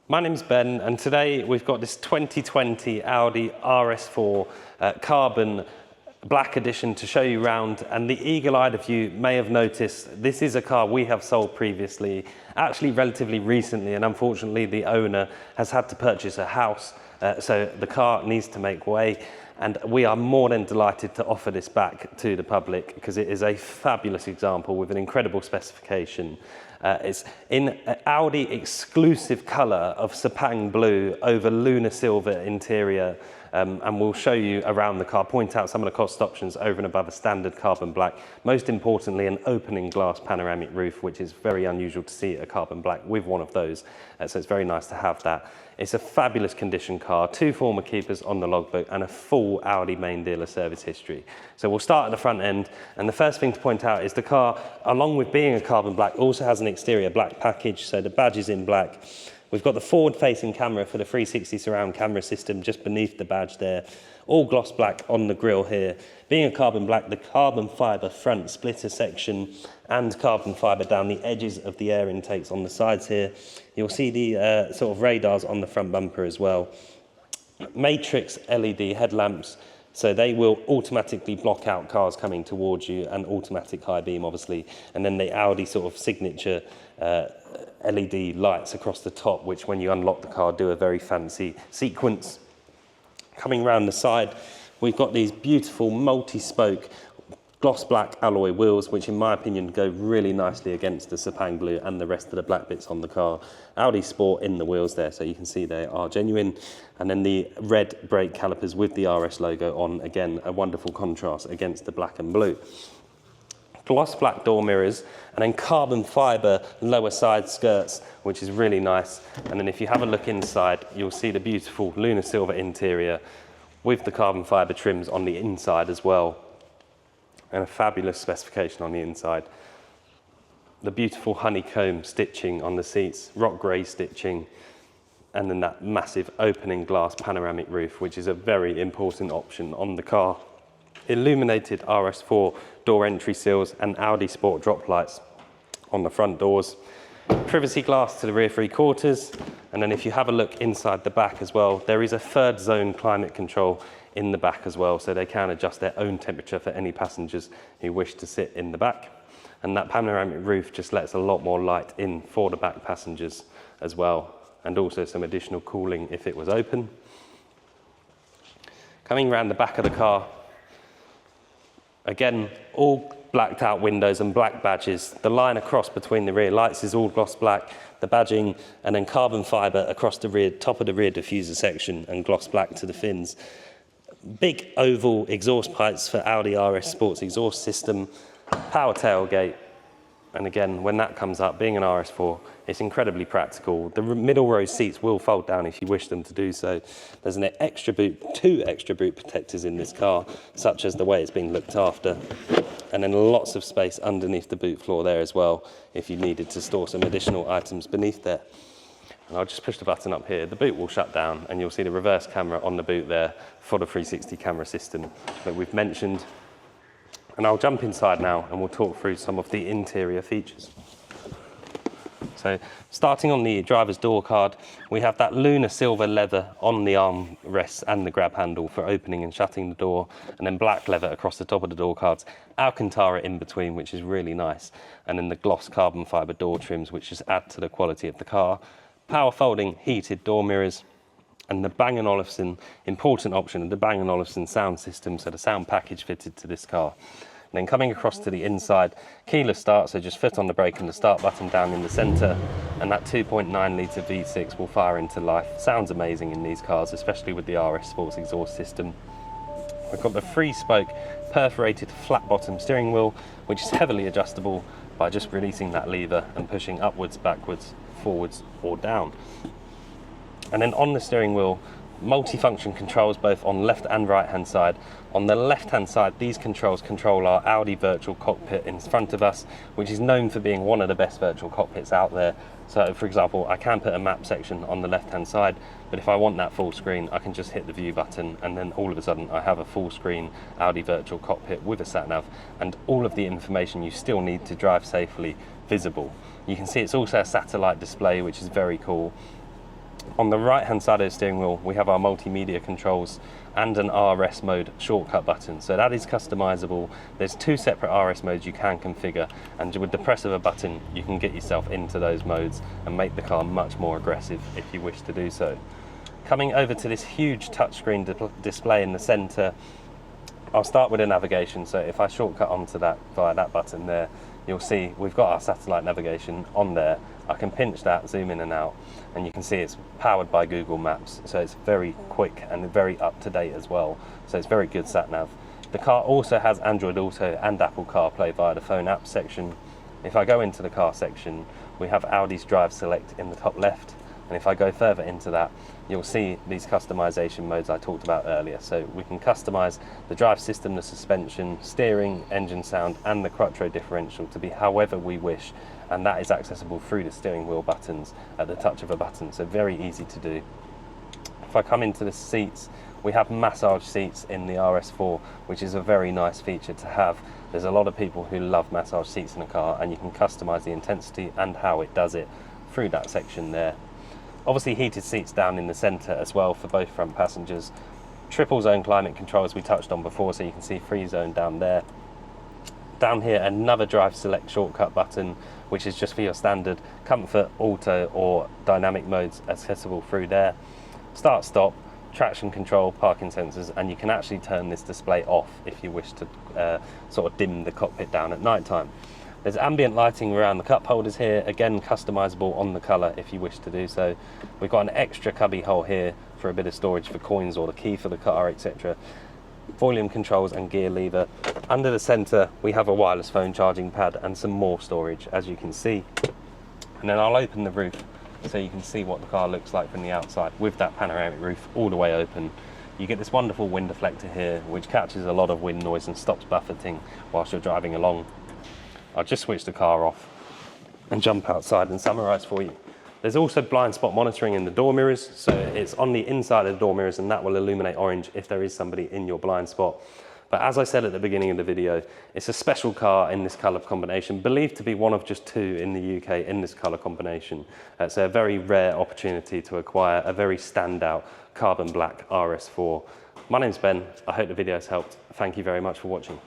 My name's Ben, and today we've got this 2020 Audi RS4 carbon black edition to show you around. And the eagle-eyed of you may have noticed this is a car we have sold previously, actually relatively recently, and unfortunately the owner has had to purchase a house, so the car needs to make way. And we are more than delighted to offer this back to the public because it is a fabulous example with an incredible specification. It's in Audi exclusive colour of Sepang Blue over Lunar Silver interior, and we'll show you around the car, point out some of the cost options over and above a standard carbon black. Most importantly, an opening glass panoramic roof, which is very unusual to see a carbon black with one of those, so it's very nice to have that. It's a fabulous condition car, 2 former keepers on the logbook and a full Audi main dealer service history. So we'll start at the front end, and the first thing to point out is the car, along with being a carbon black, also has an exterior black package, so the badge is in black. We've got the forward-facing camera for the 360 surround camera system just beneath the badge there. All gloss black on the grille here. Being a carbon black, the carbon fibre front splitter section and carbon fibre down the edges of the air intakes on the sides here. You'll see the sort of radars on the front bumper as well. Matrix LED headlamps, so they will automatically block out cars coming towards you, and automatic high beam obviously. And then the Audi sort of signature LED lights across the top, which when you unlock the car do a very fancy sequence. Coming round the side, we've got these beautiful multi-spoke gloss black alloy wheels, which in my opinion go really nicely against the Sepang Blue and the rest of the black bits on the car. Audi Sport in the wheels there, so you can see they are genuine. And then the red brake calipers with the RS logo on, again, a wonderful contrast against the black and blue. Gloss black door mirrors, and then carbon fibre lower side skirts, which is really nice. And then if you have a look inside, you'll see the beautiful Lunar Silver interior with the carbon fibre trims on the inside as well, and a fabulous specification on the inside. The beautiful honeycomb stitching on the seats, rock grey stitching, and then that massive opening glass panoramic roof, which is a very important option on the car. Illuminated RS4 door entry seals and Audi Sport drop lights on the front doors. Privacy glass to the rear 3/4, and then if you have a look inside the back as well, there is a 3rd zone climate control in the back as well, so they can adjust their own temperature for any passengers who wish to sit in the back. And that panoramic roof just lets a lot more light in for the back passengers as well, and also some additional cooling if it was open. Coming around the back of the car, again, all blacked out windows and black badges. The line across between the rear lights is all gloss black, the badging, and then carbon fibre across the rear, top of the rear diffuser section, and gloss black to the fins. Big oval exhaust pipes for Audi RS Sports exhaust system, power tailgate. And again, when that comes up, being an RS4, it's incredibly practical. The middle row seats will fold down if you wish them to do so. There's an extra boot, 2 extra boot protectors in this car, such as the way it's being looked after. And then lots of space underneath the boot floor there as well, if you needed to store some additional items beneath there. And I'll just push the button up here. The boot will shut down, and you'll see the reverse camera on the boot there for the 360 camera system that we've mentioned. And I'll jump inside now and we'll talk through some of the interior features. So starting on the driver's door card, we have that Lunar Silver leather on the armrests and the grab handle for opening and shutting the door, and then black leather across the top of the door cards, Alcantara in between, which is really nice, and then the gloss carbon fibre door trims, which just add to the quality of the car. Power folding heated door mirrors, and the Bang & Olufsen, important option, the Bang & Olufsen sound system, so the sound package fitted to this car. And then coming across to the inside, keyless start, so just foot on the brake and the start button down in the centre, and that 2.9 litre V6 will fire into life. Sounds amazing in these cars, especially with the RS Sports exhaust system. We've got the 3-spoke perforated flat bottom steering wheel, which is heavily adjustable by just releasing that lever and pushing upwards, backwards, forwards or down. And then on the steering wheel, multi-function controls both on left and right hand side. On the left hand side, these controls control our Audi virtual cockpit in front of us, which is known for being one of the best virtual cockpits out there. So for example, I can put a map section on the left hand side, but if I want that full screen, I can just hit the view button, and then all of a sudden I have a full screen Audi virtual cockpit with a sat nav and all of the information you still need to drive safely visible. You can see it's also a satellite display, which is very cool. On the right hand side of the steering wheel, we have our multimedia controls and an RS mode shortcut button. So that is customizable. There's 2 separate RS modes you can configure, and with the press of a button, you can get yourself into those modes and make the car much more aggressive if you wish to do so. Coming over to this huge touchscreen display in the center, I'll start with a navigation. So if I shortcut onto that via that button there, you'll see we've got our satellite navigation on there. I can pinch that, zoom in and out, and you can see it's powered by Google Maps. So it's very quick and very up to date as well. So it's very good sat nav. The car also has Android Auto and Apple CarPlay via the phone app section. If I go into the car section, we have Audi's Drive Select in the top left. And if I go further into that, you'll see these customization modes I talked about earlier. So we can customize the drive system, the suspension, steering, engine sound, and the quattro differential to be however we wish. And that is accessible through the steering wheel buttons at the touch of a button. So very easy to do. If I come into the seats, we have massage seats in the RS4, which is a very nice feature to have. There's a lot of people who love massage seats in a car, and you can customize the intensity and how it does it through that section there. Obviously heated seats down in the centre as well for both front passengers. Triple zone climate control as we touched on before, so you can see free zone down there. Down here, another drive select shortcut button, which is just for your standard comfort, auto or dynamic modes accessible through there. Start, stop, traction control, parking sensors, and you can actually turn this display off if you wish to sort of dim the cockpit down at night time. There's ambient lighting around the cup holders here, again customizable on the colour if you wish to do so. We've got an extra cubby hole here for a bit of storage for coins or the key for the car, etc. Volume controls and gear lever. Under the centre we have a wireless phone charging pad and some more storage, as you can see. And then I'll open the roof so you can see what the car looks like from the outside with that panoramic roof all the way open. You get this wonderful wind deflector here which catches a lot of wind noise and stops buffeting whilst you're driving along. I'll just switch the car off and jump outside and summarise for you. There's also blind spot monitoring in the door mirrors, so it's on the inside of the door mirrors and that will illuminate orange if there is somebody in your blind spot. But as I said at the beginning of the video, it's a special car in this colour combination, believed to be one of just 2 in the UK in this colour combination. It's a very rare opportunity to acquire a very standout carbon black RS4. My name's Ben, I hope the video has helped. Thank you very much for watching.